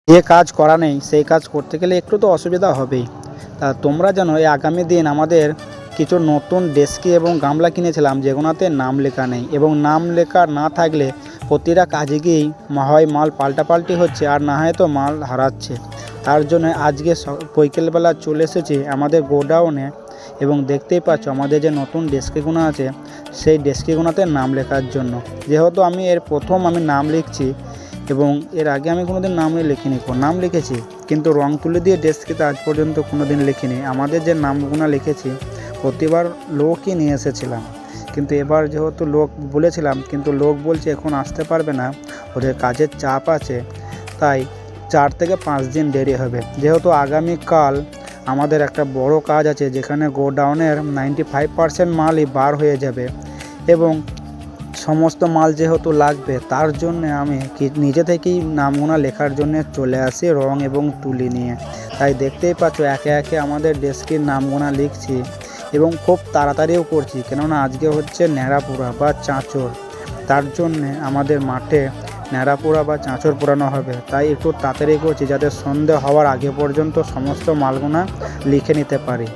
যে কাজ করা নেই সেই কাজ করতে গেলে একটু তো অসুবিধা হবেই। তা তোমরা জানো এই আগামী দিন আমাদের কিছু নতুন ডেস্কি এবং গামলা কিনেছিলাম যেগুলোতে নাম লেখা নেই, এবং নাম লেখা না থাকলে প্রতিটা কাজে গিয়েই হয় মাল পাল্টাপাল্টি হচ্ছে আর না হয় তো মাল হারাচ্ছে। তার জন্য আজকে বিকেলবেলা চলে এসেছি আমাদের গোডাউনে, এবং দেখতেই পাচ্ছ আমাদের যে নতুন ডেস্কিগুলো আছে সেই ডেস্কিগুলোতে নাম লেখার জন্য। যেহেতু আমি প্রথম নাম লিখছি, এবং এর আগে আমি কোনোদিন নাম লিখেছি কিন্তু রং তুলি দিয়ে ডেস্কিতে আজ পর্যন্ত কোনোদিন লিখিনি। আমাদের যে নামগুলো লিখেছি প্রতিবার লোকই নিয়ে এসেছিলাম, কিন্তু এবার যেহেতু লোক বলেছিলাম কিন্তু লোক বলছে এখন আসতে পারবে না, ওদের কাজের চাপ আছে, তাই 4 থেকে 5 দিন দেরি হবে। যেহেতু আগামীকাল আমাদের একটা বড় কাজ আছে যেখানে গোডাউনের 95% মালই বার হয়ে যাবে, এবং সমস্ত মাল যেহেতু লাগবে তার জন্য আমি নিজে থেকেই নামগুলো লেখার জন্য চলে আসি রং এবং তুলি নিয়ে। তাই দেখতেই পাচ্ছ একে একে আমাদের ডেস্কের নামগুলো লিখছি, এবং খুব তাড়াতাড়িও করছি, কেননা আজকে হচ্ছে ন্যাড়াপোড়া বা চাঁচর। তার জন্যে আমাদের মাঠে ন্যাড়াপোড়া বা চাঁচর পোড়ানো হবে, তাই একটু তাড়াতাড়ি করছি যাতে সন্ধে হওয়ার আগে পর্যন্ত সমস্ত মালগুলো লিখে নিতে পারি।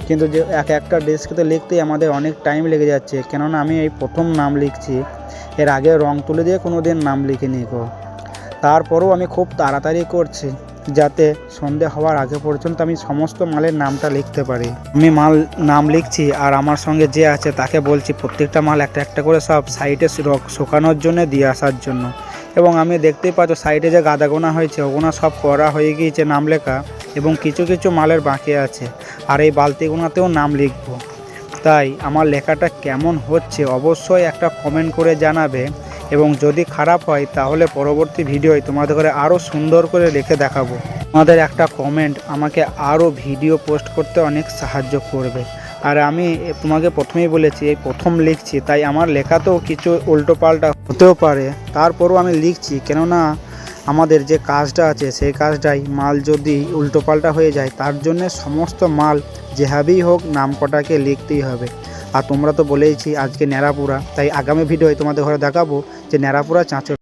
কিন্তু যে একটা ডেস্কেতে লিখতেই আমাদের অনেক টাইম লেগে যাচ্ছে, কেননা আমি এই প্রথম নাম লিখছি, এর আগে রং তুলে দিয়ে কোনো দিন নাম লিখিনি গো। তারপরেও আমি খুব তাড়াতাড়ি করছি যাতে সন্ধে হওয়ার আগে পর্যন্ত আমি সমস্ত মালের নামটা লিখতে পারি। আমি নাম লিখছি আর আমার সঙ্গে যে আছে তাকে বলছি প্রত্যেকটা মাল একটা একটা করে সব সাইডে শুকানোর জন্য দিয়ে আসার জন্য। এবং আমি দেখতেই পাচ্ছ সাইডে যে গাদাগোনা হয়েছে ওগুলো সব করা হয়ে গিয়েছে নাম লেখা, এবং কিছু কিছু মালের বাকি আছে, আর এই বালতিগুলোতেও নাম লিখব। তাই আমার লেখাটা কেমন হচ্ছে অবশ্যই একটা কমেন্ট করে জানাবে, এবং যদি খারাপ হয় তাহলে পরবর্তী ভিডিওয় তোমাদের করে আরও সুন্দর করে লিখে দেখাবো। তোমাদের একটা কমেন্ট আমাকে আরও ভিডিও পোস্ট করতে অনেক সাহায্য করবে। আর আমি তোমাকে প্রথমেই বলেছি এই প্রথম লিখছি, তাই আমার লেখাতেও কিছু উল্টোপাল্টা হতেও পারে, তারপরও আমি লিখছি, কেননা আমাদের যে কাজটা আছে সেই কাজটাই মাল যদি উল্টোপাল্টা হয়ে যায় তার জন্য সমস্ত মাল যেভাবেই হোক নাম কটাকে লিখতেই হবে। আর তোমরা তো বলেইছি আজকে ন্যাড়াপোড়া, তাই আগামী ভিডিওয় তোমাদের ঘরে দেখাবো যে ন্যাড়াপোড়া চাঁচর।